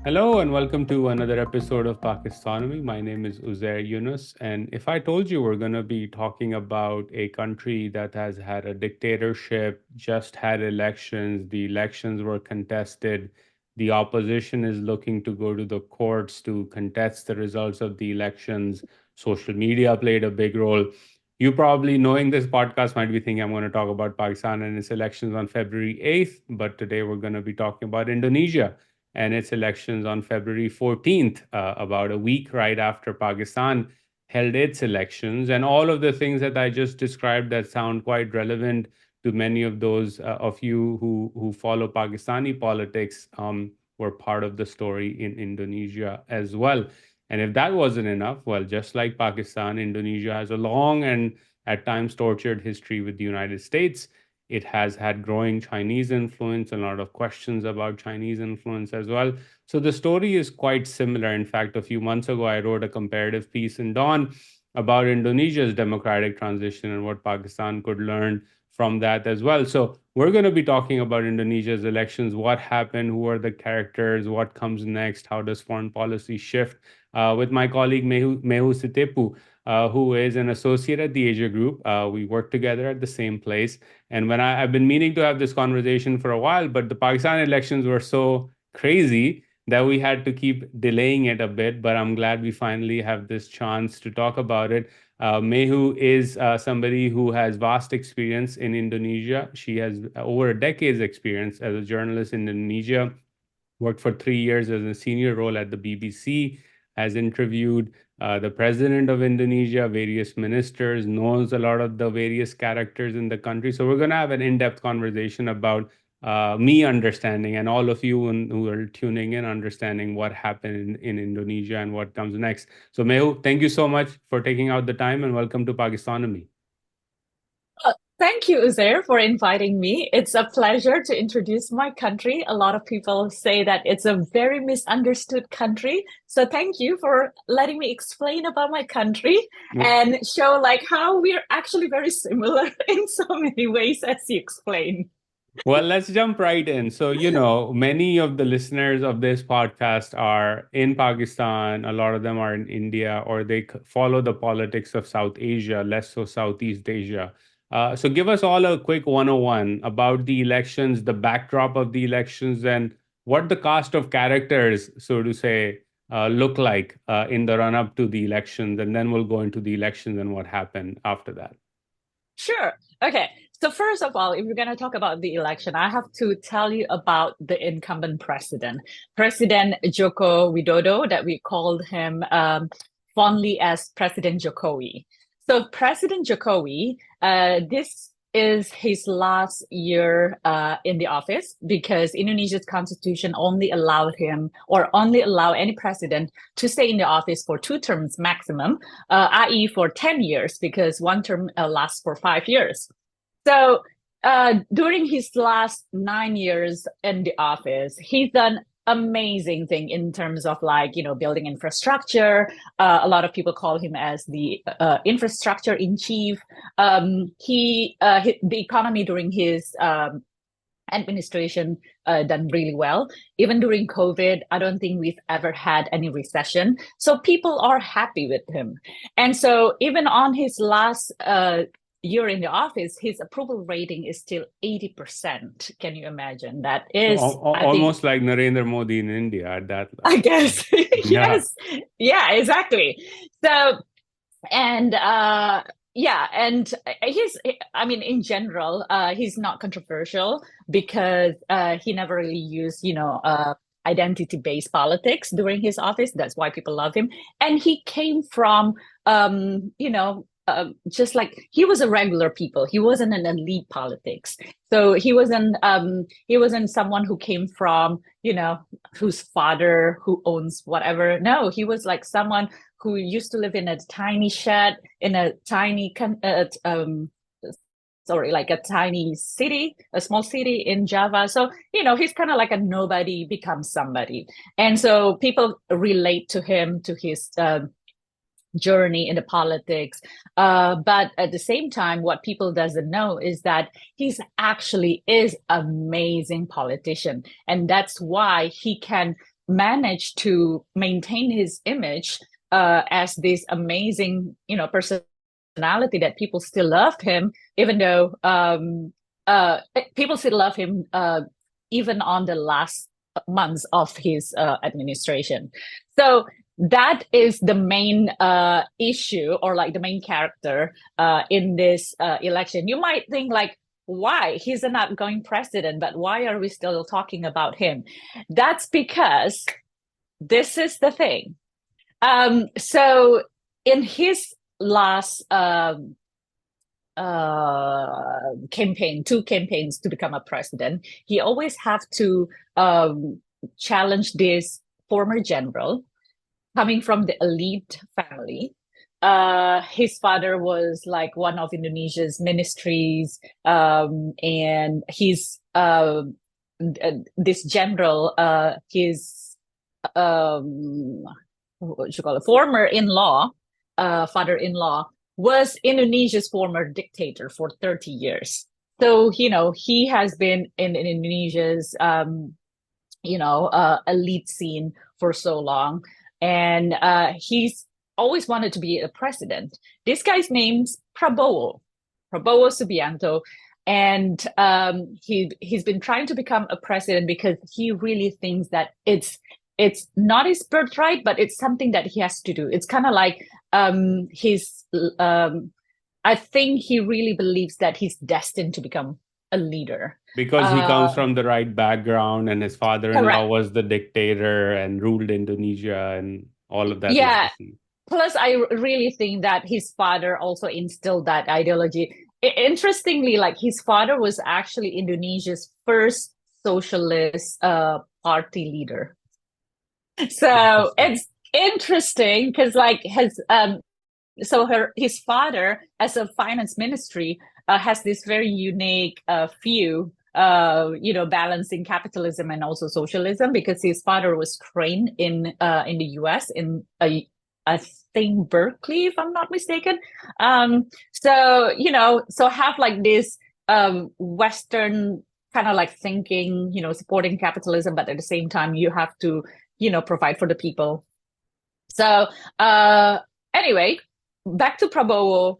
Hello and welcome to another episode of Pakistonomy. My name is Uzair Yunus, and if I told you we're going to be talking about a country that has had a dictatorship, just had elections, the elections were contested, the opposition is looking to go to the courts to contest the results of the elections, social media played a big role. You probably, knowing this podcast, might be thinking I'm going to talk about Pakistan and its elections on February 8th, but today we're going to be talking about Indonesia and its elections on February 14th, about a week right after Pakistan held its elections. And all of the things that I just described that sound quite relevant to many of those of you who follow Pakistani politics were part of the story in Indonesia as well. And if that wasn't enough, well, just like Pakistan, Indonesia has a long and at times tortured history with the United States. It has had growing Chinese influence, and a lot of questions about Chinese influence as well. So the story is quite similar. In fact, a few months ago, I wrote a comparative piece in Dawn about Indonesia's democratic transition and what Pakistan could learn from that as well. So we're going to be talking about Indonesia's elections, what happened, who are the characters, what comes next, how does foreign policy shift, with my colleague Mehu Sitepu, who is an associate at the Asia Group. We work together at the same place. And I've been meaning to have this conversation for a while, but the Pakistan elections were so crazy that we had to keep delaying it a bit. But I'm glad we finally have this chance to talk about it. Mehu is somebody who has vast experience in Indonesia. She has over a decade's experience as a journalist in Indonesia, worked for 3 years as a senior role at the BBC, has interviewed the president of Indonesia, various ministers, knows a lot of the various characters in the country. So we're going to have an in-depth conversation about me understanding and all of you who are tuning in understanding what happened in Indonesia and what comes next. So Mehu, thank you so much for taking out the time and welcome to Pakistanomy. Thank you, Uzair, for inviting me. It's a pleasure to introduce my country. A lot of people say that it's a very misunderstood country. So thank you for letting me explain about my country and show like how we're actually very similar in so many ways as you explained. Well, let's jump right in. So, many of the listeners of this podcast are in Pakistan, a lot of them are in India, or they follow the politics of South Asia, less so Southeast Asia. So, give us all a quick 101 about the elections, the backdrop of the elections, and what the cast of characters, so to say, look like in the run up to the elections. And then we'll go into the elections and what happened after that. Sure. Okay. So first of all, if we're going to talk about the election, I have to tell you about the incumbent president, President Joko Widodo, that we called him fondly as President Jokowi. So President Jokowi, this is his last year in the office because Indonesia's constitution only allowed him or only allow any president to stay in the office for 2 terms maximum, i.e. for 10 years because one term lasts for 5 years. So during his last 9 years in the office, he's done amazing thing in terms of building infrastructure. A lot of people call him as the infrastructure in chief. The economy during his administration done really well. Even during COVID, I don't think we've ever had any recession. So people are happy with him. And so even on his last year in the office, his approval rating is still 80%. Can you imagine? That So is, I think, almost like Narendra Modi in India at that I level. guess, Yeah. yes. Yeah, exactly. So, and yeah, and I mean, in general, he's not controversial because he never really used, identity-based politics during his office. That's why people love him. And he came from, just like he was a regular people. He wasn't an elite politics. So he wasn't someone who came from, whose father who owns whatever. No, he was like someone who used to live in a tiny shed in a tiny like a tiny city, a small city in Java. So, he's kind of like a nobody becomes somebody. And so people relate to him, to his journey in the politics. But at the same time, what people doesn't know is that he's actually is amazing politician. And that's why he can managed to maintain his image as this amazing, personality that people still loved him, even though people still love him even on the last months of his administration. So that is the main issue, or like the main character in this election. You might think like, why? He's an outgoing president, but why are we still talking about him? That's because this is the thing. So in his last campaign, two campaigns to become a president, he always have to challenge this former general coming from the elite family. His father was like one of Indonesia's ministries, and he's this general, his what you call it, former in-law, father-in-law, was Indonesia's former dictator for 30 years. So, he has been in Indonesia's, elite scene for so long. And he's always wanted to be a president. This guy's name's Prabowo Subianto. And he's been trying to become a president because he really thinks that it's not his birthright, but it's something that he has to do. It's kind of like I think he really believes that he's destined to become a leader. Because he comes from the right background and his father-in-law Correct. was the dictator and ruled Indonesia and all of that Yeah. legacy. Plus, I really think that his father also instilled that ideology. Interestingly, like his father was actually Indonesia's first socialist party leader. So Interesting. it's interesting because like his father as a finance ministry has this very unique view, balancing capitalism and also socialism, because his father was trained in the US in I think Berkeley, if I'm not mistaken. So have like this Western kind of like thinking, supporting capitalism, but at the same time you have to provide for the people. So anyway, back to Prabowo.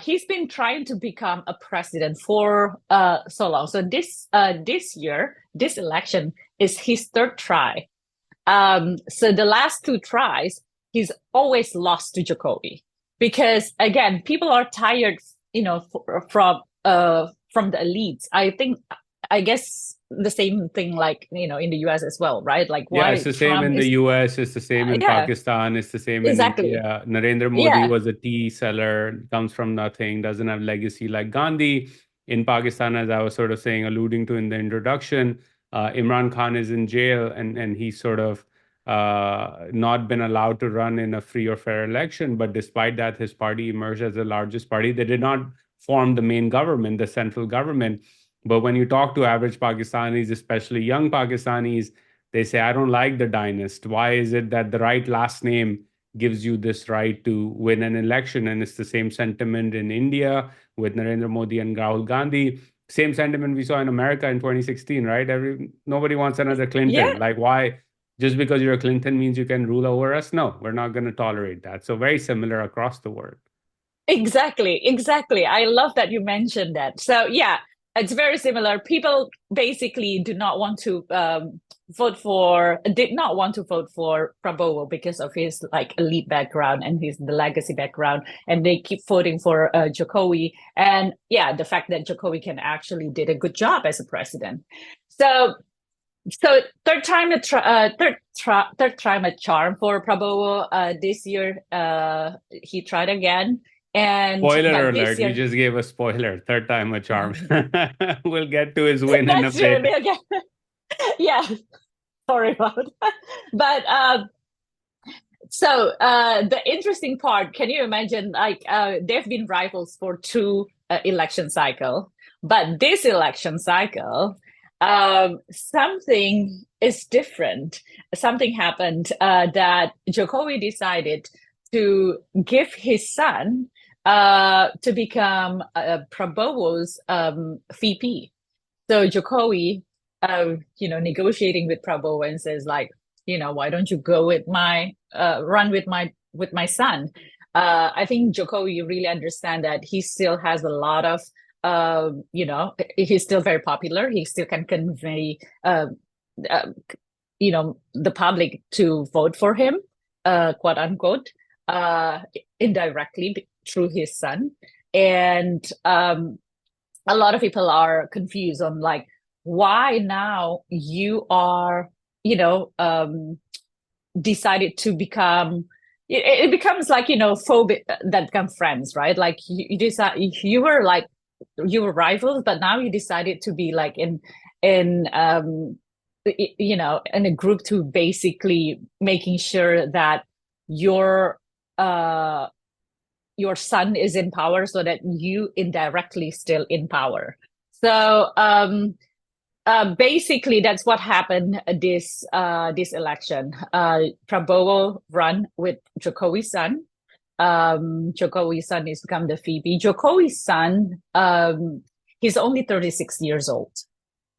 He's been trying to become a president for so long. So this year, this election is his third try. So the last two tries, he's always lost to Jokowi because again, people are tired, from the elites. I guess the same thing like in the US as well, right? Like Yeah, it's why the same Trump in the is US, it's the same in yeah, Pakistan, it's the same in exactly. India. Narendra Modi Yeah, was a tea seller, comes from nothing, doesn't have legacy like Gandhi. In Pakistan, as I was sort of saying, alluding to in the introduction, Imran Khan is in jail and he's sort of not been allowed to run in a free or fair election. But despite that, his party emerged as the largest party. They did not form the main government, the central government. But when you talk to average Pakistanis, especially young Pakistanis, they say, I don't like the dynast. Why is it that the right last name gives you this right to win an election? And it's the same sentiment in India with Narendra Modi and Rahul Gandhi. Same sentiment we saw in America in 2016, right? Nobody wants another yeah, Clinton. Like, why? Just because you're a Clinton means you can rule over us? No, we're not going to tolerate that. So, very similar across the world. exactly. I love that you mentioned that. So yeah, it's very similar. People basically did not want to vote for Prabowo because of his like elite background and the legacy background, and they keep voting for Jokowi. And yeah, the fact that Jokowi can actually did a good job as a president. So third time a charm for Prabowo. This year, he tried again, Spoiler but this alert, you year, just gave a spoiler. Third time a charm. We'll get to his win in a that's true. bit. Again, yeah. Sorry about that. But the interesting part, can you imagine? Like they've been rivals for two election cycle, but this election cycle, something is different. Something happened that Jokowi decided to give his son to become Prabowo's VP. So Jokowi, negotiating with Prabowo and says like, why don't you go with my run with my son? I think Jokowi really understand that he still has a lot of he's still very popular. He still can convey uh, the public to vote for him, quote unquote, uh, indirectly through his son. And a lot of people are confused on like why now you are, decided to become. It becomes like phobic that become friends, right? Like you decide you were rivals, but now you decided to be like in in a group to basically making sure that your uh your son is in power so that you indirectly still in power. So basically that's what happened this election. Prabowo run with Jokowi's son. Jokowi's son is become the VP. Jokowi's son, he's only 36 years old.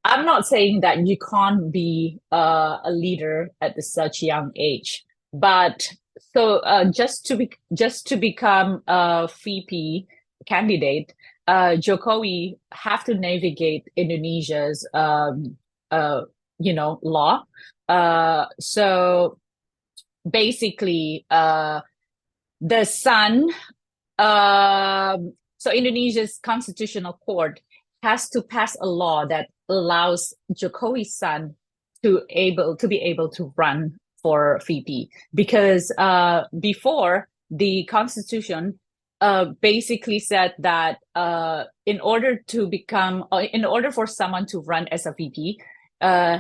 I'm not saying that you can't be a leader at such young age, but so just to become a VP candidate, Jokowi have to navigate Indonesia's law. So basically, the son, so Indonesia's constitutional court has to pass a law that allows Jokowi's son to be able to run for VP because before the constitution basically said that in order for someone to run as a VP,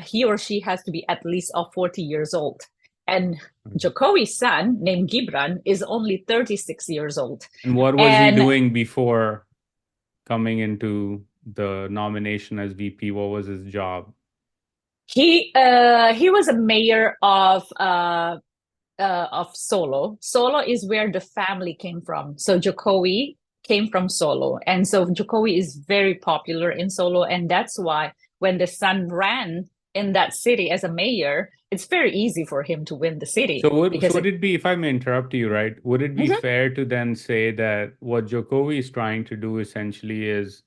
he or she has to be at least of 40 years old. And Jokowi's son, named Gibran, is only 36 years old. And what was he doing before coming into the nomination as VP? What was his job? He was a mayor of Solo. Solo is where the family came from. So Jokowi came from Solo, and so Jokowi is very popular in Solo, and that's why when the son ran in that city as a mayor, it's very easy for him to win the city. So would it be, if I may interrupt you, right? Would it be Mhm. fair to then say that what Jokowi is trying to do essentially is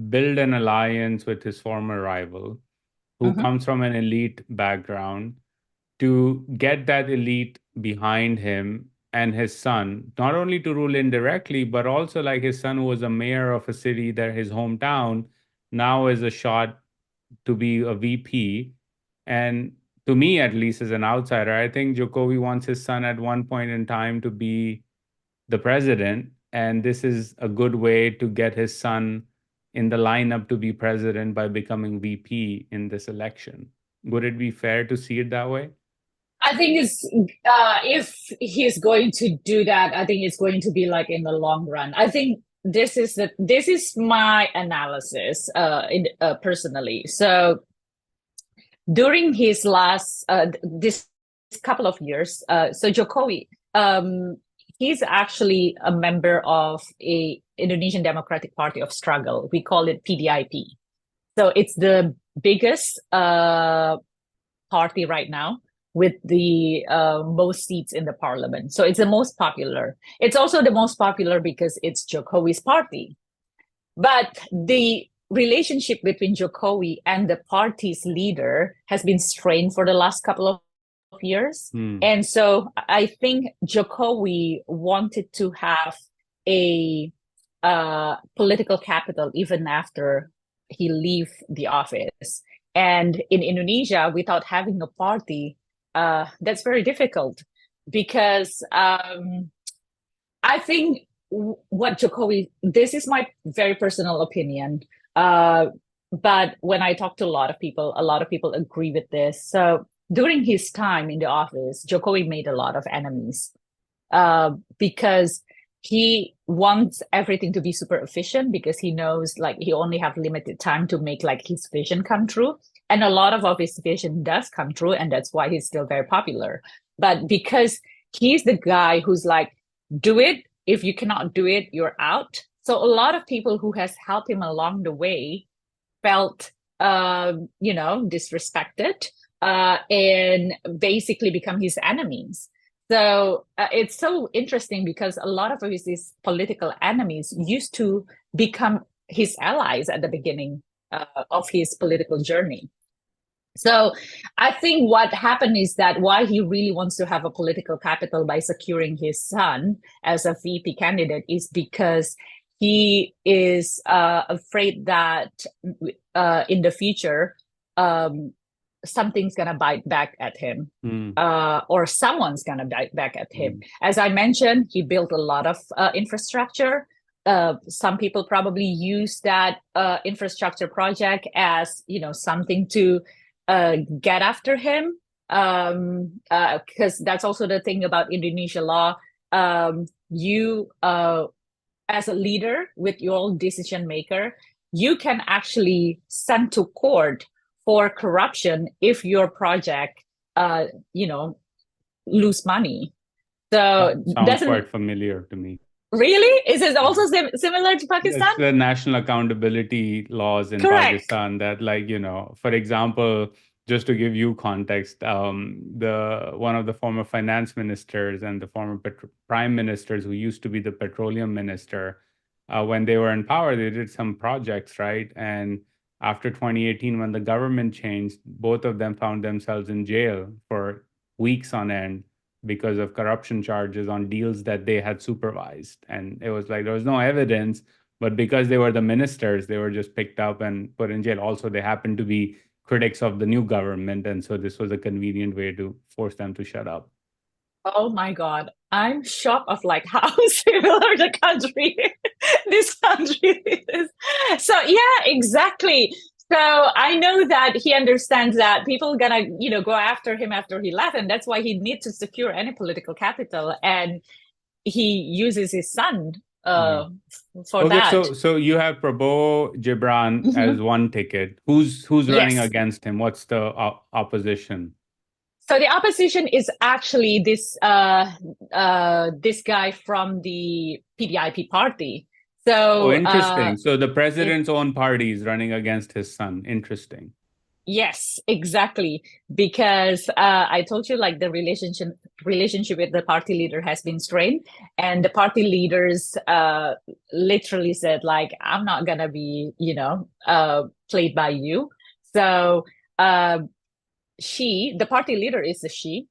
build an alliance with his former rival, who Mhm. comes from an elite background, to get that elite behind him and his son, not only to rule indirectly, but also like his son, who was a mayor of a city that his hometown, now is a shot to be a VP. And to me, at least as an outsider, I think Jokowi wants his son at one point in time to be the president. And this is a good way to get his son in the lineup to be president by becoming VP in this election. Would it be fair to see it that way? I think it's if he's going to do that, I think it's going to be like in the long run. I think this is my analysis personally. So during his last this couple of years, so Jokowi, he's actually a member of a Indonesian Democratic Party of Struggle. We call it PDIP. So it's the biggest party right now with the most seats in the parliament. So it's the most popular. It's also the most popular because it's Jokowi's party. But the relationship between Jokowi and the party's leader has been strained for the last couple of years. And so I think Jokowi wanted to have a political capital even after he leave the office. And in Indonesia, without having a party, that's very difficult because I think what Jokowi, this is my very personal opinion, but when I talk to a lot of people agree with this. So during his time in the office, Jokowi made a lot of enemies because he wants everything to be super efficient because he knows like he only have limited time to make like his vision come true. And a lot of his vision does come true, and that's why he's still very popular. But because he's the guy who's like, do it. If you cannot do it, you're out. So a lot of people who has helped him along the way felt, disrespected and basically become his enemies. So it's so interesting because a lot of his political enemies used to become his allies at the beginning of his political journey. So I think what happened is that why he really wants to have a political capital by securing his son as a VP candidate is because he is afraid that in the future, um, something's going to bite back at him. Mm, Or someone's going to bite back at him. mm, As I mentioned, he built a lot of infrastructure. Some people probably use that infrastructure project as something to get after him, because that's also the thing about Indonesia law. You as a leader with your decision maker, you can actually send to court for corruption if your project, uh, you know, lose money. So sounds doesn't quite familiar to me. really? Is it also similar to Pakistan? It's the national accountability laws in Correct. Pakistan that, like, for example, just to give you context, the one of the former finance ministers and the former prime ministers who used to be the petroleum minister, when they were in power, they did some projects, right? And after 2018, when the government changed, both of them found themselves in jail for weeks on end because of corruption charges on deals that they had supervised. And it was like there was no evidence, but because they were the ministers, they were just picked up and put in jail. Also, they happened to be critics of the new government. And so this was a convenient way to force them to shut up. Oh my God. I'm shocked of like how similar the country, this country is. So yeah, exactly. So I know that he understands that people are gonna, go after him after he left, and that's why he needs to secure any political capital, and he uses his son Yeah. for Okay, that. so you have Prabhu Gibran as Mhm. one ticket. Who's running Yes. against him? What's the opposition? So the opposition is actually this guy from the PDIP party. Oh, So interesting. So the it, president's own party is running against his son. Interesting. yes, exactly. Because I told you like the relationship with the party leader has been strained, and the party leaders literally said like, "I'm not gonna be, played by you." So uh, the party leader is a she,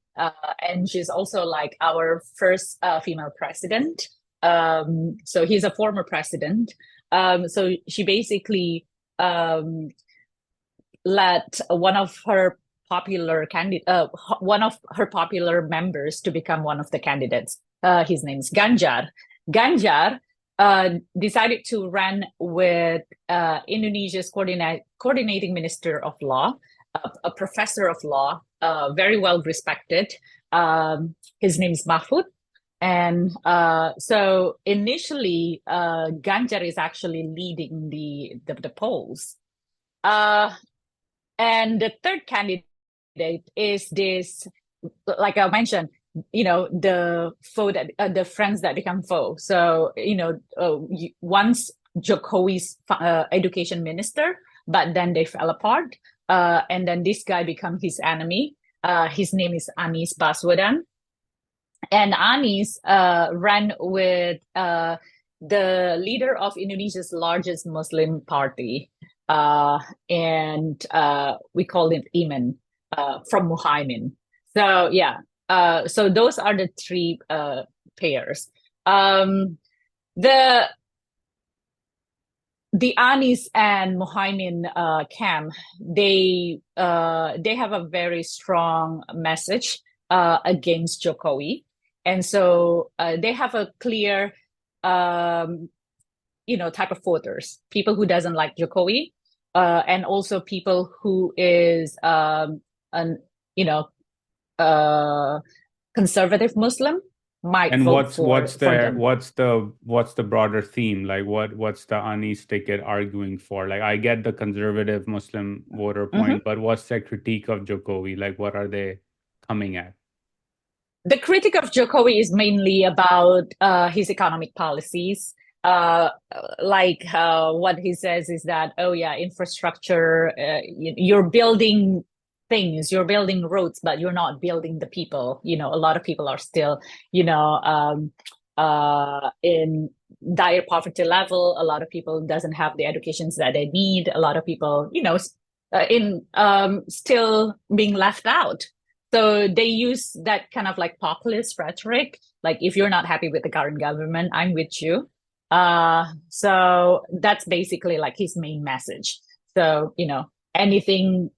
and she's also like our first female president. So he's a former president. So she basically let one of her popular members to become one of the candidates. His name's Ganjar. Ganjar decided to run with Indonesia's coordinating minister of law, a professor of law, very well respected. His name is Mahfud. And so initially, Ganjar is actually leading the polls. Uh, and the third candidate is this, like I mentioned, the friends that become foe. So, once Jokowi's education minister, but then they fell apart. And then this guy become his enemy. His name is Anies Baswedan. And Anies ran with the leader of Indonesia's largest Muslim party, and we call him Iman, from Muhaimin. So yeah, so those are the three pairs. The Anis and Muhaimin camp, they have a very strong message against Jokowi, and so they have a clear type of voters, people who doesn't like Jokowi, and also people who is an you know uh, conservative Muslim might And vote what's for what's the them. what's the broader theme? Like what's the Anis ticket arguing for? Like I get the conservative Muslim voter Mhm. point, but what's their critique of Jokowi? Like what are they coming at? The critic of Jokowi is mainly about his economic policies. What he says is that, oh yeah, infrastructure, you're building things. You're building roads, but you're not building the people. A lot of people are still, you know, in dire poverty level. A lot of people doesn't have the educations that they need. A lot of people, in still being left out. So they use that kind of like populist rhetoric. Like, if you're not happy with the current government, I'm with you. So that's basically like his main message. So, anything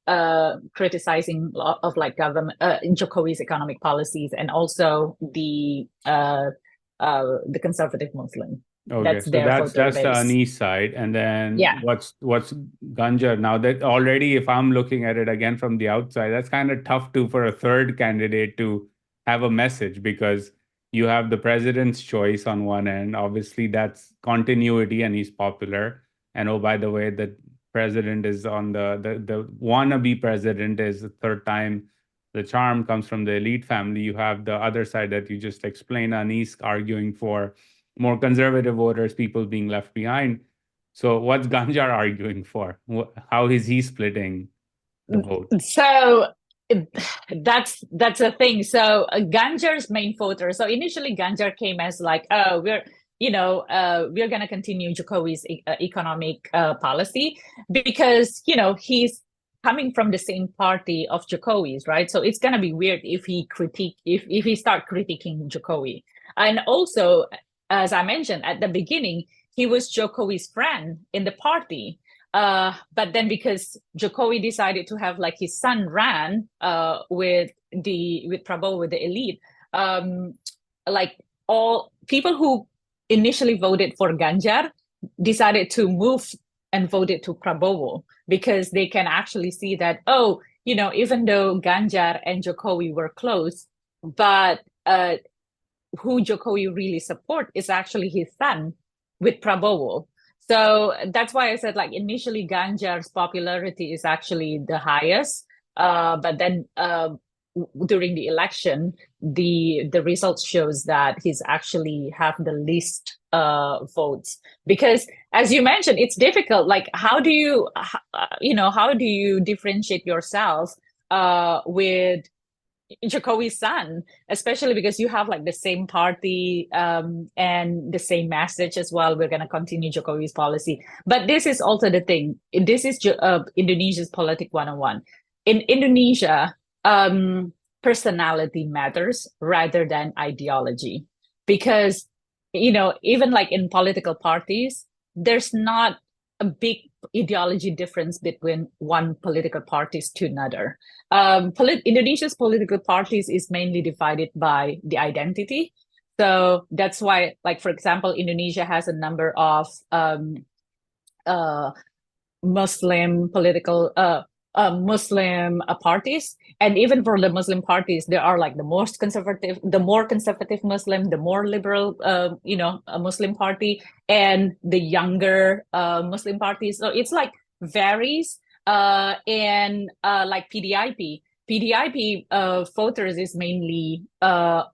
criticizing of like government Jokowi's economic policies, and also the conservative Muslim. Okay, That's so their voter that's the base. Anis side, and then Yeah. what's Ganjar now? That already, if I'm looking at it again from the outside, that's kind of tough to for a third candidate to have a message, because you have the president's choice on one end. Obviously, that's continuity, and he's popular. And oh, by the way, the president is on the wannabe president is the third time. The charm comes from the elite family. You have the other side that you just explained, Anis arguing for more conservative voters, people being left behind. So what's Ganjar arguing for? How is he splitting the vote? So that's a thing. So Ganjar's main voter. So initially, Ganjar came as like, oh, we're going to continue Jokowi's economic policy, because he's coming from the same party of Jokowi's, right? So it's going to be weird if he start critiquing Jokowi. And also, as I mentioned at the beginning, he was Jokowi's friend in the party. But then, because Jokowi decided to have like his son ran with Prabowo, with the elite, like all people who initially voted for Ganjar decided to move and voted to Prabowo, because they can actually see that, oh, even though Ganjar and Jokowi were close, but who Jokowi really support is actually his son with Prabowo. So that's why I said, like, initially Ganjar's popularity is actually the highest, but then during the election, the results shows that he's actually have the least votes, because, as you mentioned, it's difficult. Like, how do you differentiate yourself with Jokowi's son, especially because you have like the same party and the same message as well. We're going to continue Jokowi's policy. But this is also the thing. This is Indonesia's Politic 101. In Indonesia, personality matters rather than ideology. Because, even like in political parties, there's not a big ideology difference between one political parties to another. Indonesia's political parties is mainly divided by the identity. So that's why, like, for example, Indonesia has a number of uh, Muslim political Muslim parties, and even for the Muslim parties, there are like the more conservative Muslim, the more liberal, a Muslim party, and the younger Muslim parties. So it's like varies. And like PDIP voters is mainly the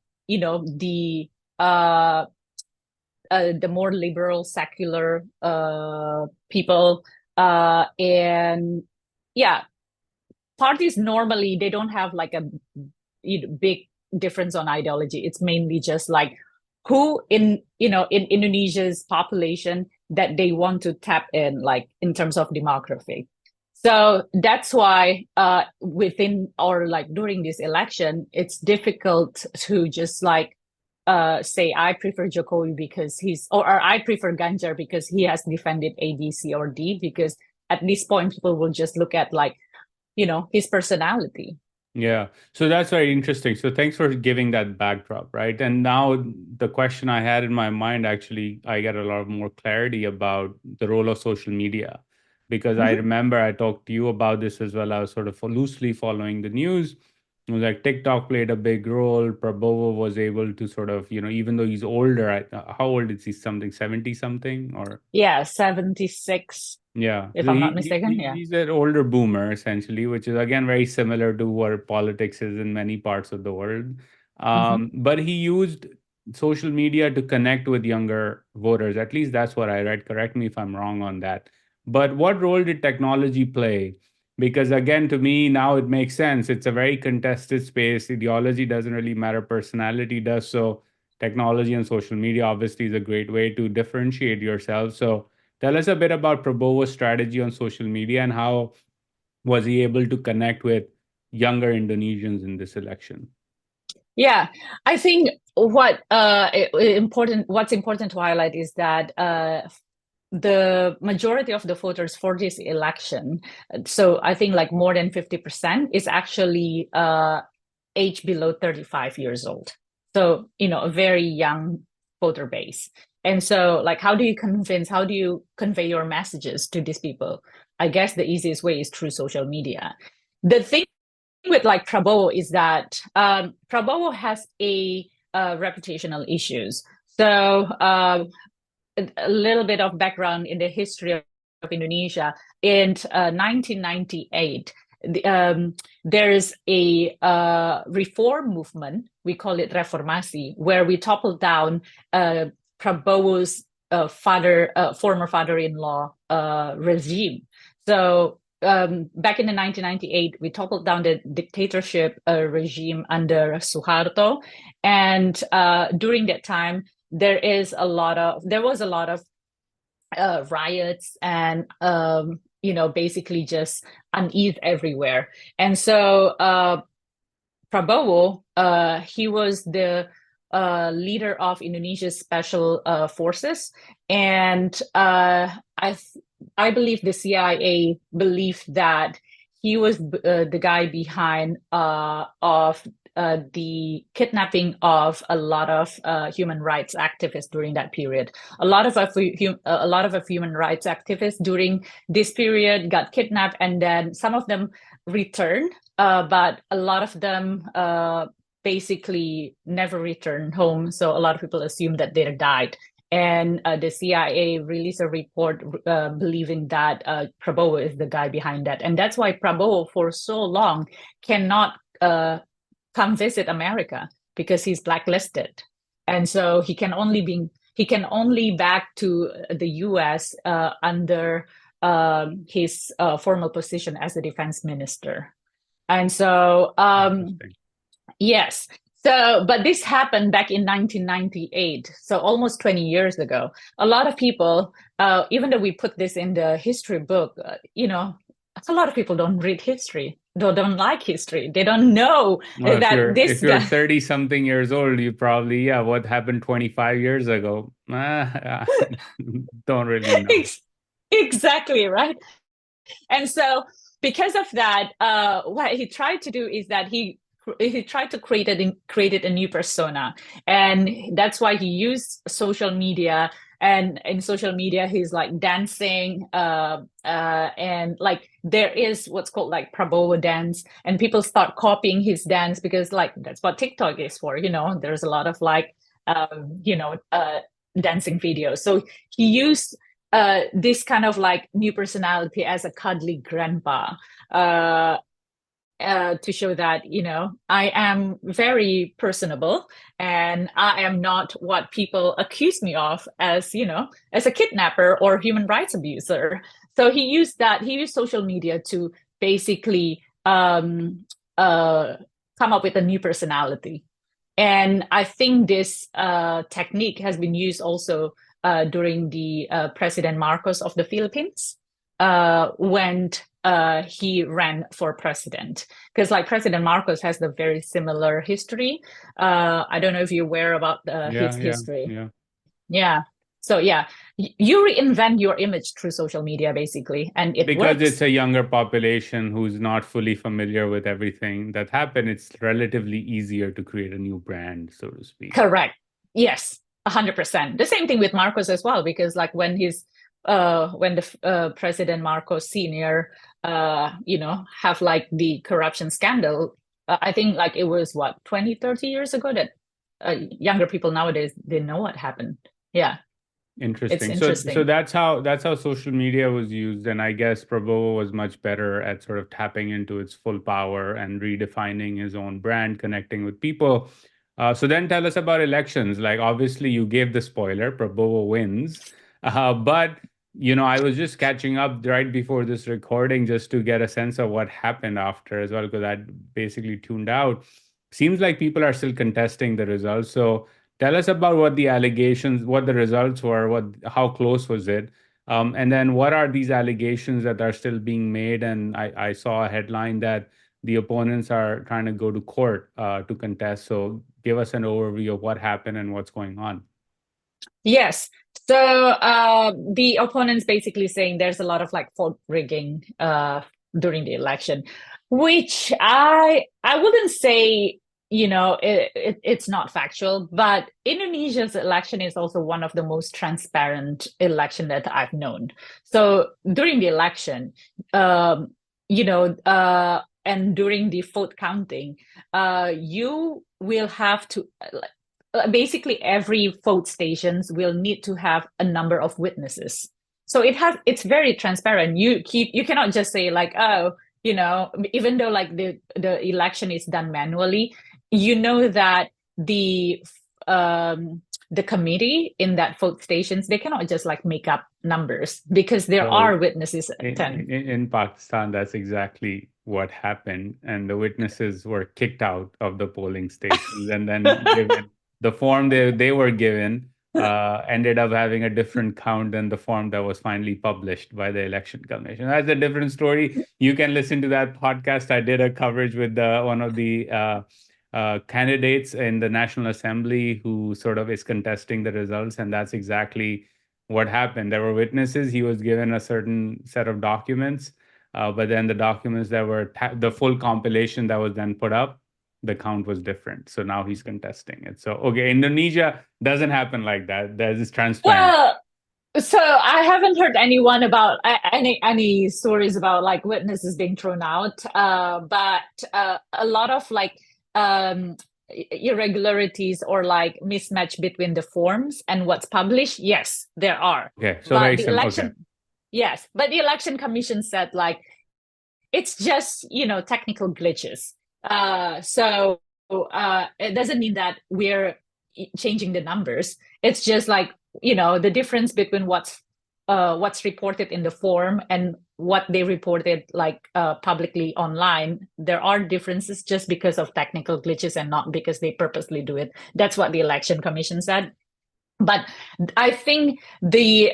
more liberal secular people, and yeah, parties normally they don't have like a big difference on ideology. It's mainly just like who in Indonesia's population that they want to tap in, like in terms of demography. So that's why within or like during this election, it's difficult to just like say I prefer Jokowi because or I prefer Ganjar because he has defended A, B, C, or D, because at this point people will just look at like his personality. Yeah, so that's very interesting. So thanks for giving that backdrop, right? And now the question I had in my mind, actually, I get a lot more clarity about the role of social media, because I Mm-hmm. remember I talked to you about this as well. I was sort of loosely following the news. It was like TikTok played a big role. Prabowo was able to sort of, even though he's older, how old is he? Something 70 something, or Yeah, 76, yeah, if so I'm not mistaken. Yeah. he's an older boomer essentially, which is again very similar to what politics is in many parts of the world. Mm-hmm. But he used social media to connect with younger voters. At least that's what I read. Correct me if I'm wrong on that. But what role did technology play Because again, to me, now it makes sense. It's a very contested space. Ideology doesn't really matter, personality does. So technology and social media obviously is a great way to differentiate yourself. So tell us a bit about Prabowo's strategy on social media and how was he able to connect with younger Indonesians in this election? Yeah, I think what's important to highlight is that the majority of the voters for this election, so I think like more than 50% is actually age below 35 years old. So, a very young voter base. And so, like, how do you convey your messages to these people? I guess the easiest way is through social media. The thing with like Prabowo is that Prabowo has a reputational issues. So a little bit of background in the history of Indonesia. In 1998, there is a reform movement. We call it reformasi, where we toppled down Prabowo's former father-in-law regime. So back in the 1998, we toppled down the dictatorship regime under Suharto, and during that time, there was a lot of riots and basically just unease everywhere. And so Prabowo, he was the leader of Indonesia's special forces, and I believe the CIA believed that he was the guy behind of the kidnapping of a lot of human rights activists during that period. A lot of human rights activists during this period got kidnapped, and then some of them returned, but a lot of them basically never returned home. So a lot of people assume that they died. And the CIA released a report believing that Prabowo is the guy behind that. And that's why Prabowo, for so long, cannot come visit America because he's blacklisted. And so he can only back to the US under his formal position as the defense minister. And so, yes. So, but this happened back in 1998, so almost 20 years ago. A lot of people, even though we put this in the history book, a lot of people don't read history. They don't like history. They don't know Well, that if this you're guy. 30 something years old, you probably, yeah, what happened 25 years ago? Don't really know. Exactly, right? And so, because of that, what he tried to do is that he tried to created a new persona, and that's why he used social media. And in social media, he's like dancing, and like there is what's called like Prabowo dance, and people start copying his dance because like that's what TikTok is for. There's a lot of like, dancing videos. So he used this kind of like new personality as a cuddly grandpa, to show that I am very personable and I am not what people accuse me of as as a kidnapper or human rights abuser. So he used social media to basically come up with a new personality. And I think this technique has been used also during the President Marcos of the Philippines when he ran for president. Because like President Marcos has the very similar history. I don't know if you're aware about Yeah, his yeah, history. yeah. Yeah. So yeah, you reinvent your image through social media basically, and it Because it's works. a younger population who's not fully familiar with everything that happened, it's relatively easier to create a new brand, so to speak. Correct. Yes, 100%. The same thing with Marcos as well, because like when the President Marcos Senior, have like the corruption scandal. I think like it was what 20, 30 years ago that younger people nowadays they know what happened. Yeah, it's Interesting. So interesting. that's how social media was used, and I guess Prabowo was much better at sort of tapping into its full power and redefining his own brand, connecting with people. So then tell us about elections. Like obviously you gave the spoiler, Prabowo wins, but I was just catching up right before this recording just to get a sense of what happened after as well, because I basically tuned out. Seems like people are still contesting the results. So tell us about what the allegations, what the results were, how close was it? And then what are these allegations that are still being made? And I saw a headline that the opponents are trying to go to court to contest. So give us an overview of what happened and what's going on. Yes. So the opponents basically saying there's a lot of like vote rigging during the election, which I wouldn't say, it's not factual, but Indonesia's election is also one of the most transparent election that I've known. So during the election, and during the vote counting, you will have to basically every vote stations will need to have a number of witnesses. So it's very transparent. You cannot just say like, oh, even though like the election is done manually, that the committee in that vote stations, they cannot just like make up numbers because there So are witnesses attend. in Pakistan, that's exactly what happened. And the witnesses were kicked out of the polling stations and then given the form they were given ended up having a different count than the form that was finally published by the election commission. That's a different story. You can listen to that podcast. I did a coverage with one of the candidates in the National Assembly who sort of is contesting the results, and that's exactly what happened. There were witnesses. He was given a certain set of documents, but then the documents that were the full compilation that was then put up, the count was different. So now he's contesting it. So, okay, Indonesia doesn't happen like that. There's this transparent. Well, so I haven't heard anyone about any stories about like witnesses being thrown out, but a lot of like um, irregularities or like mismatch between the forms and what's published. Yes, there are. Okay, so But very the simple. Okay. election, yes, but the election commission said like it's just technical glitches. So it doesn't mean that we're changing the numbers. It's just like the difference between what's reported in the form and what they reported like publicly online. There are differences just because of technical glitches and not because they purposely do it. That's what the election commission said. But I think the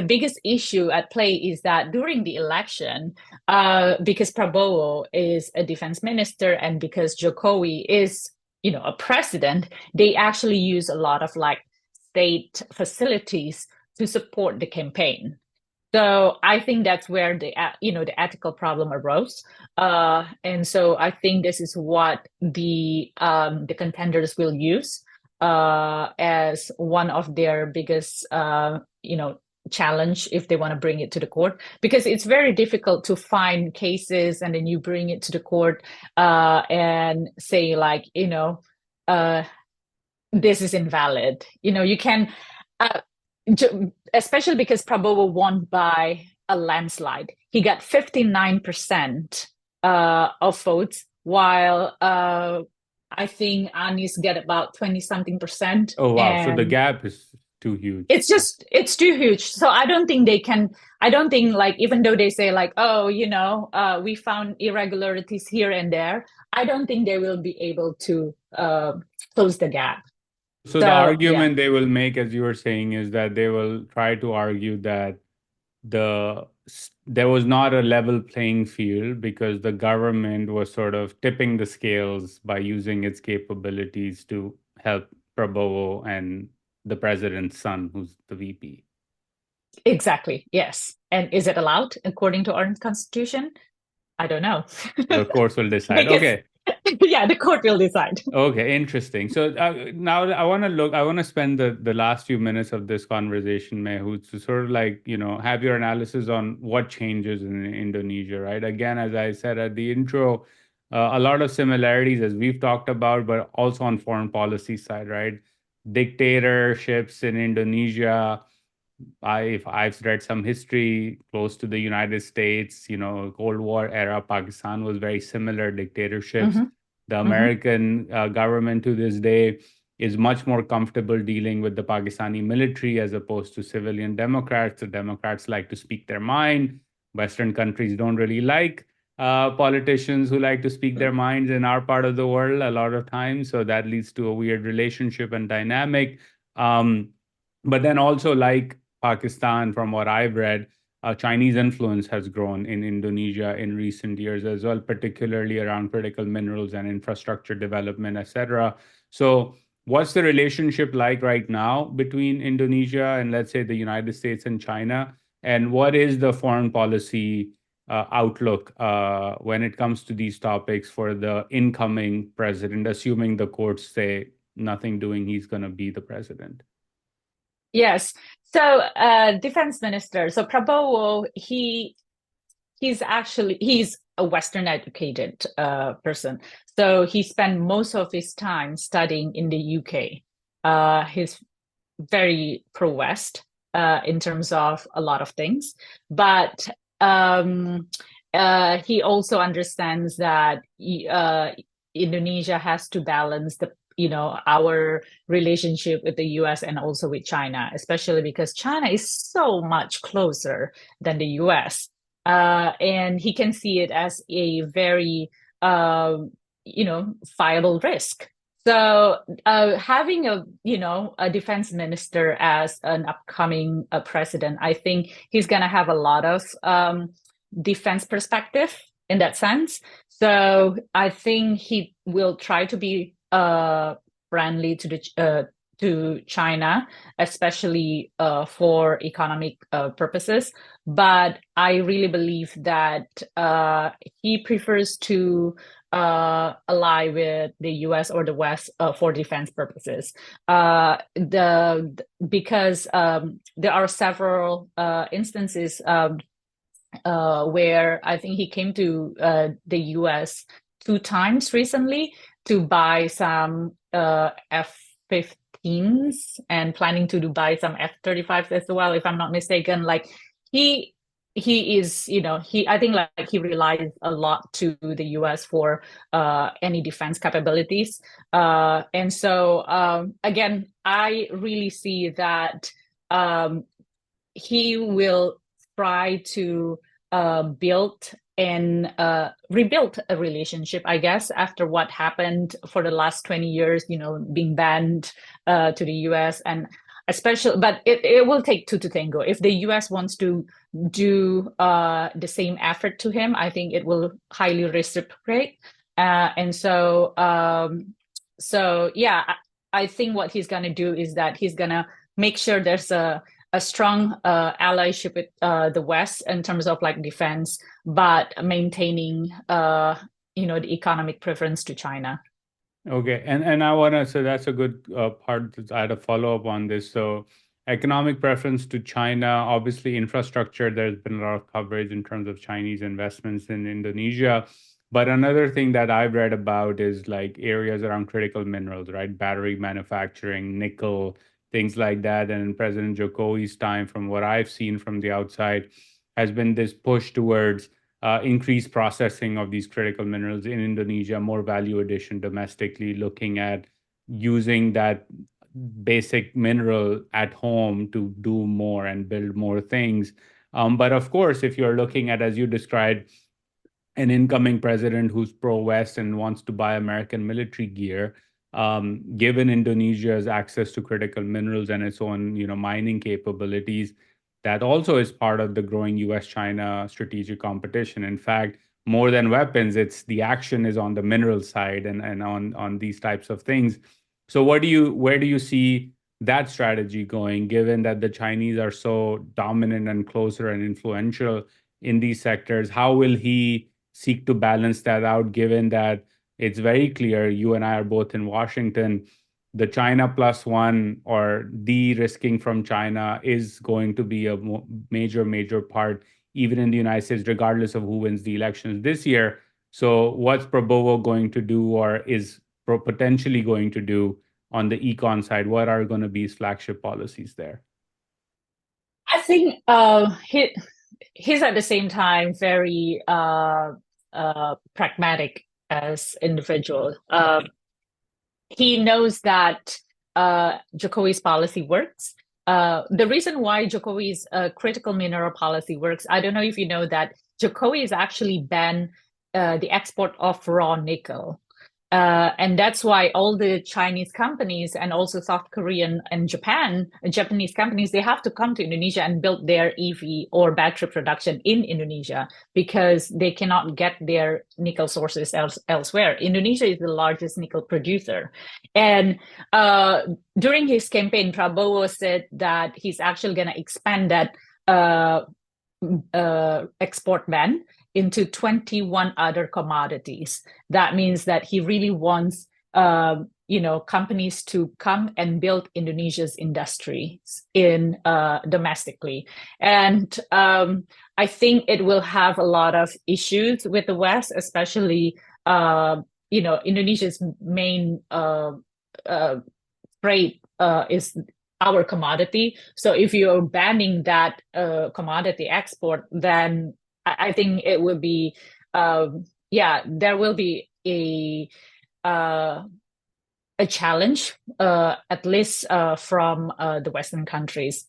biggest issue at play is that during the election, because Prabowo is a defense minister and because Jokowi is, a president, they actually use a lot of like state facilities to support the campaign. So I think that's where the ethical problem arose, and so I think this is what the contenders will use as one of their biggest challenge if they want to bring it to the court, because it's very difficult to find cases and then you bring it to the court and say like uh, this is invalid. You can uh, especially because Prabowo won by a landslide. He got 59% of votes, while I think Anis get about 20 something percent. Oh, wow. So the And gap is too huge. it's too huge. So I don't think they can, I don't think like, even though they say like, oh, we found irregularities here and there, I don't think they will be able to close the gap. So the So yeah. argument they will make, as you were saying, is that they will try to argue that there was not a level playing field because the government was sort of tipping the scales by using its capabilities to help Prabowo and the president's son, who's the VP. Exactly. Yes. And is it allowed according to our constitution? I don't know. The courts will decide. Because Okay. yeah, the court will decide. Okay, interesting. So now I want to spend the last few minutes of this conversation, Mehu, to sort of like, have your analysis on what changes in Indonesia, right? Again, as I said at the intro, a lot of similarities as we've talked about, but also on foreign policy side, right? Dictatorships in Indonesia. If I've read some history close to the United States, Cold War era, Pakistan was very similar dictatorships. Mm-hmm. The Mm-hmm. American government to this day is much more comfortable dealing with the Pakistani military as opposed to civilian Democrats. The Democrats like to speak their mind. Western countries don't really like politicians who like to speak their minds in our part of the world a lot of times. So that leads to a weird relationship and dynamic. Um, but then also, like Pakistan, from what I've read, Chinese influence has grown in Indonesia in recent years as well, particularly around critical minerals and infrastructure development, etc. So, what's the relationship like right now between Indonesia and, let's say, the United States and China? And what is the foreign policy outlook when it comes to these topics for the incoming president, assuming the courts say nothing doing, he's going to be the president? Yes. So, defense minister. So Prabowo, he's a Western educated person. So he spent most of his time studying in the UK. He's very pro-West in terms of a lot of things, but he also understands that Indonesia has to balance our relationship with the US and also with China, especially because China is so much closer than the US. And he can see it as a very, viable risk. So having a defense minister as an upcoming president, I think he's going to have a lot of defense perspective in that sense. So I think he will try to be friendly to China, especially for economic purposes. But I really believe that he prefers to ally with the US or the West for defense purposes. Because there are several instances where I think he came to the US 2 times recently to buy some F-15s and planning to buy some F-35s as well, if I'm not mistaken. Like he is, I think like he relies a lot to the US for any defense capabilities. And so again, I really see that he will try to build and rebuild a relationship, I guess, after what happened for the last 20 years, being banned to the US. And especially, but it will take two to tango. If the US wants to do the same effort to him, I think it will highly reciprocate. And so, yeah, I think what he's going to do is that he's going to make sure there's a strong allyship with the West in terms of like defense, but maintaining the economic preference to China. Okay, and I wanna, so that's a good part. I had a follow up on this. So economic preference to China, obviously infrastructure. There's been a lot of coverage in terms of Chinese investments in Indonesia. But another thing that I've read about is like areas around critical minerals, right? Battery manufacturing, nickel, things like that. And in President Jokowi's time, from what I've seen from the outside, has been this push towards increased processing of these critical minerals in Indonesia, more value addition domestically, looking at using that basic mineral at home to do more and build more things. But of course, if you're looking at, as you described, an incoming president who's pro-West and wants to buy American military gear, given Indonesia's access to critical minerals and its own, mining capabilities, that also is part of the growing U.S.-China strategic competition. In fact, more than weapons, it's the action is on the mineral side and on these types of things. So, where do you see that strategy going, given that the Chinese are so dominant and closer and influential in these sectors? How will he seek to balance that out, given that it's very clear, you and I are both in Washington, the China plus one or de-risking from China is going to be a major part, even in the United States, regardless of who wins the elections this year. So what's Prabowo going to do, or is potentially going to do on the econ side? What are going to be his flagship policies there? I think he's at the same time very pragmatic as individual. He knows that Jokowi's policy works. The reason why Jokowi's critical mineral policy works, I don't know if you know that Jokowi has actually banned the export of raw nickel. And that's why all the Chinese companies and also South Korean and Japanese companies, they have to come to Indonesia and build their EV or battery production in Indonesia because they cannot get their nickel sources elsewhere. Indonesia is the largest nickel producer. And during his campaign, Prabowo said that he's actually going to expand that uh, export ban into 21 other commodities. That means that he really wants companies to come and build Indonesia's industries in domestically. And I think it will have a lot of issues with the West, especially Indonesia's main trade is our commodity. So if you're banning that commodity export, then I think it will be, there will be a challenge, at least from the Western countries.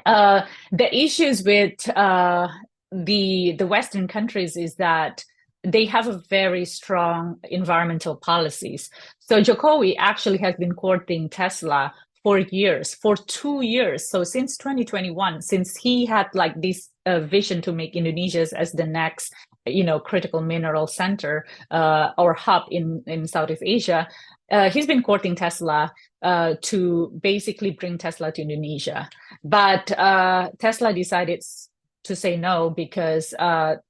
The issues with the Western countries is that they have a very strong environmental policies. So Jokowi actually has been courting Tesla for years, for 2 years. So since 2021, since he had like this vision to make Indonesia as the next, critical mineral center or hub in Southeast Asia, he's been courting Tesla to basically bring Tesla to Indonesia. But Tesla decided to say no because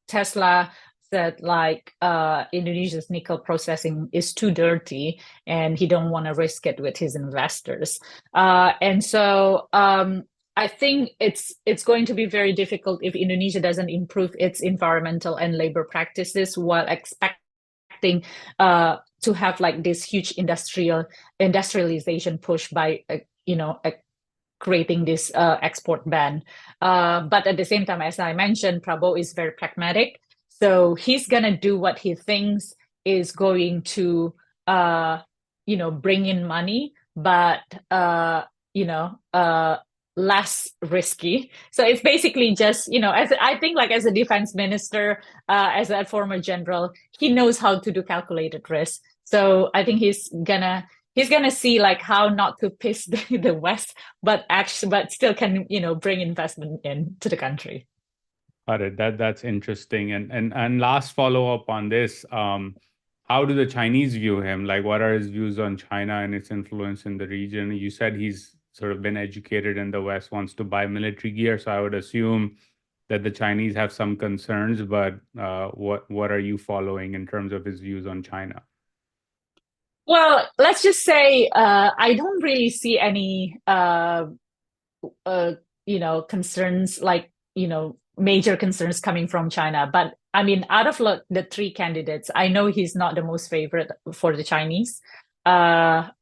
Tesla said like Indonesia's nickel processing is too dirty and he don't want to risk it with his investors. And so I think it's going to be very difficult if Indonesia doesn't improve its environmental and labor practices while expecting to have like this huge industrialization push by creating this export ban. But at the same time, as I mentioned, Prabowo is very pragmatic. So he's gonna do what he thinks is going to, bring in money, but less risky. So it's basically just, as I think, like as a defense minister, as a former general, he knows how to do calculated risk. So I think he's gonna see like how not to piss the West, but still can bring investment into the country. Got it. That's interesting. And last follow up on this, how do the Chinese view him? Like, what are his views on China and its influence in the region? You said he's sort of been educated in the West, wants to buy military gear, so I would assume that the Chinese have some concerns. But what are you following in terms of his views on China? Well, let's just say I don't really see any concerns like major concerns coming from China. But I mean, out of the three candidates, I know he's not the most favorite for the Chinese. But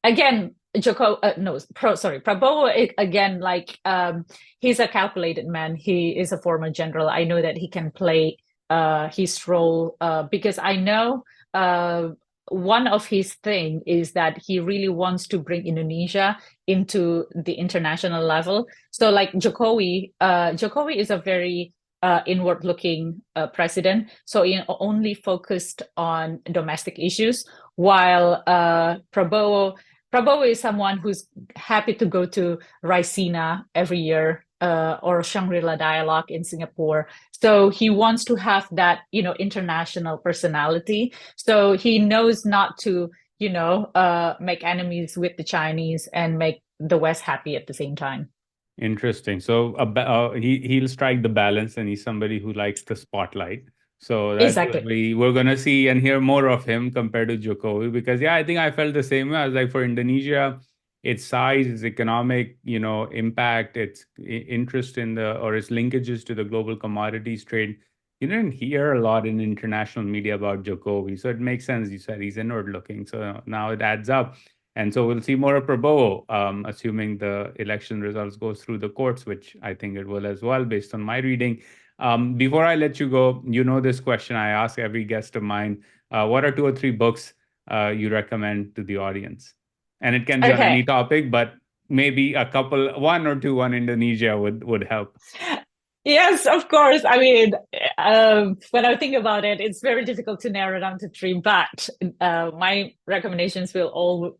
again, Prabowo again, like he's a calculated man. He is a former general. I know that he can play his role because I know one of his thing is that he really wants to bring Indonesia into the international level. So like Jokowi is a very inward-looking president. So he only focused on domestic issues, while Prabowo is someone who's happy to go to Raisina every year or Shangri-La Dialogue in Singapore. So he wants to have that, international personality. So he knows not to, make enemies with the Chinese and make the West happy at the same time. Interesting. So he'll strike the balance, and he's somebody who likes the spotlight. So that will Exactly. be, we're gonna see and hear more of him compared to Jokowi, because yeah, I think I felt the same way. I was like, for Indonesia, its size, its economic, impact, its interest in or its linkages to the global commodities trade. You didn't hear a lot in international media about Jokowi, so it makes sense. You said he's inward looking, so now it adds up. And so we'll see more of Prabowo, assuming the election results go through the courts, which I think it will as well, based on my reading. Before I let you go, this question I ask every guest of mine. What are two or three books you recommend to the audience? And it can be on any Okay. topic, but maybe a couple, one or two on Indonesia would help. Yes, of course. I mean, when I think about it, it's very difficult to narrow down to three, but my recommendations will all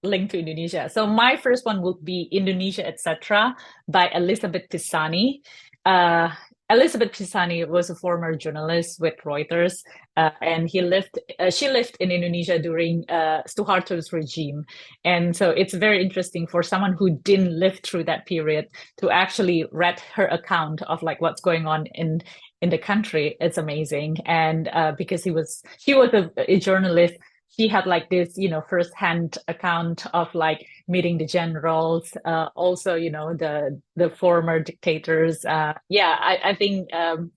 linked to Indonesia. So my first one would be Indonesia, etc. by Elizabeth Pisani. Uh, Elizabeth Pisani was a former journalist with Reuters, and she lived in Indonesia during Suharto's regime. And so it's very interesting for someone who didn't live through that period to actually read her account of like what's going on in the country. It's amazing. And because she was a journalist, she had like this, firsthand account of like meeting the generals, also, the former dictators. Yeah, I think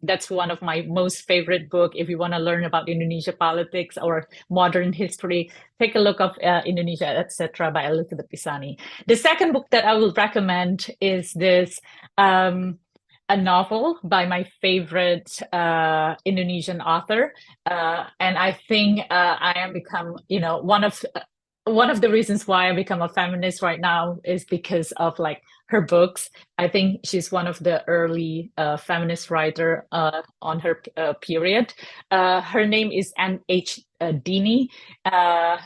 that's one of my most favorite book. If you want to learn about Indonesia politics or modern history, take a look of Indonesia, etc. by Elizabeth Pisani. The second book that I will recommend is this. A novel by my favorite Indonesian author, and I think I am become, one of the reasons why I become a feminist right now is because of like her books. I think she's one of the early feminist writer on her period. Her name is N.H. Dini. Her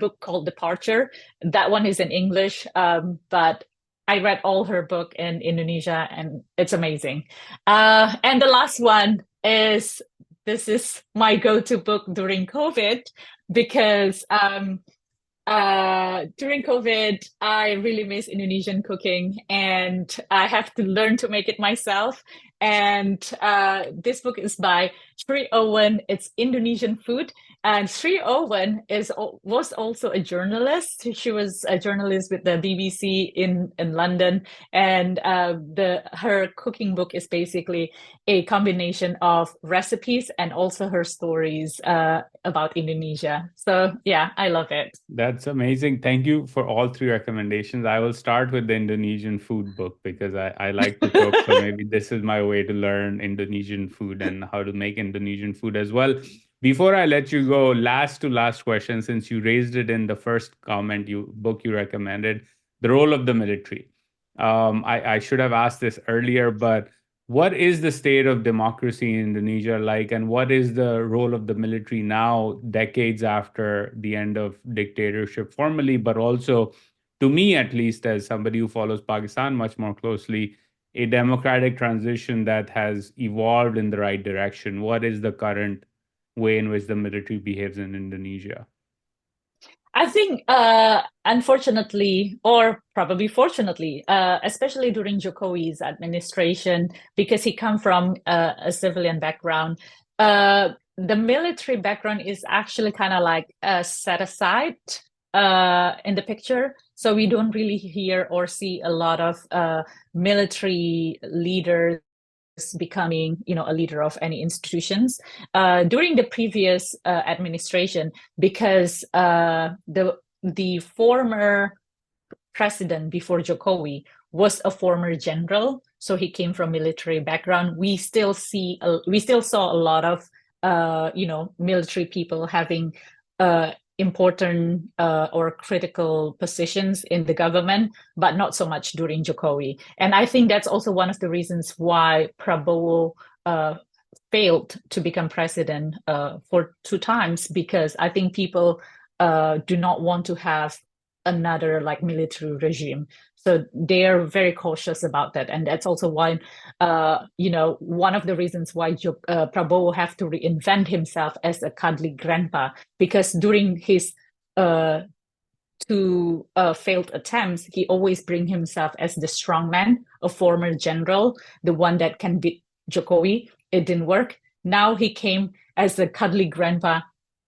book called Departure. That one is in English, but I read all her book in Indonesia and it's amazing. And the last one is this is my go-to book during COVID because during COVID, I really miss Indonesian cooking and I have to learn to make it myself. And this book is by Sri Owen. It's Indonesian food. And Sri Owen was also a journalist. She was a journalist with the BBC in London. And her cooking book is basically a combination of recipes and also her stories about Indonesia. So yeah, I love it. That's amazing. Thank you for all three recommendations. I will start with the Indonesian food book because I like to cook. So maybe this is my way to learn Indonesian food and how to make Indonesian food as well. Before I let you go, last to last question, since you raised it in the first book you recommended, the role of the military. I should have asked this earlier, but what is the state of democracy in Indonesia like, and what is the role of the military now, decades after the end of dictatorship formally, but also, to me at least, as somebody who follows Pakistan much more closely, a democratic transition that has evolved in the right direction? What is the current way in which the military behaves in Indonesia? I think, unfortunately, or probably fortunately, especially during Jokowi's administration, because he come from a civilian background, the military background is actually kind of like set aside in the picture. So we don't really hear or see a lot of military leaders becoming, a leader of any institutions. During the previous administration, because the former president before Jokowi was a former general, so he came from military background. We still saw a lot of military people having important or critical positions in the government, but not so much during Jokowi. And I think that's also one of the reasons why Prabowo failed to become president for two times, because I think people do not want to have another like military regime. So they're very cautious about that. And that's also why, one of the reasons why Prabowo have to reinvent himself as a cuddly grandpa, because during his two failed attempts, he always bring himself as the strong man, a former general, the one that can beat Jokowi. It didn't work. Now he came as a cuddly grandpa.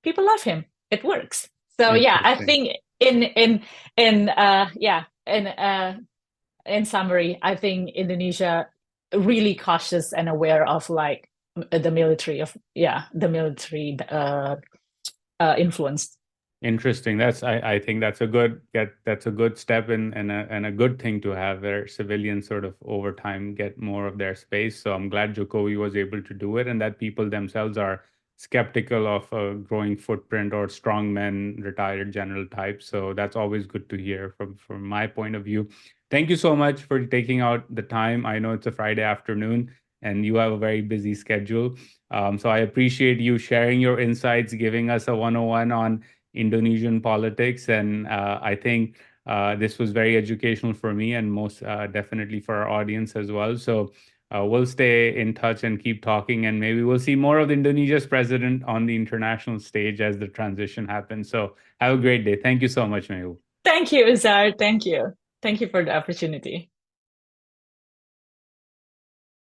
People love him. It works. So yeah, I Interesting. think in summary, I think Indonesia really cautious and aware of like the military influence. Interesting. I think that's a good step and a good thing to have where civilians sort of over time get more of their space. So I'm glad Jokowi was able to do it and that people themselves are skeptical of a growing footprint or strongmen, retired general type. So that's always good to hear from my point of view. Thank you so much for taking out the time. I know it's a Friday afternoon and you have a very busy schedule. So I appreciate you sharing your insights, giving us a 101 on Indonesian politics. And I think this was very educational for me and most definitely for our audience as well. So we'll stay in touch and keep talking, and maybe we'll see more of Indonesia's president on the international stage as the transition happens. So have a great day. Thank you so much, Mehu. Thank you, Uzar. Thank you. Thank you for the opportunity.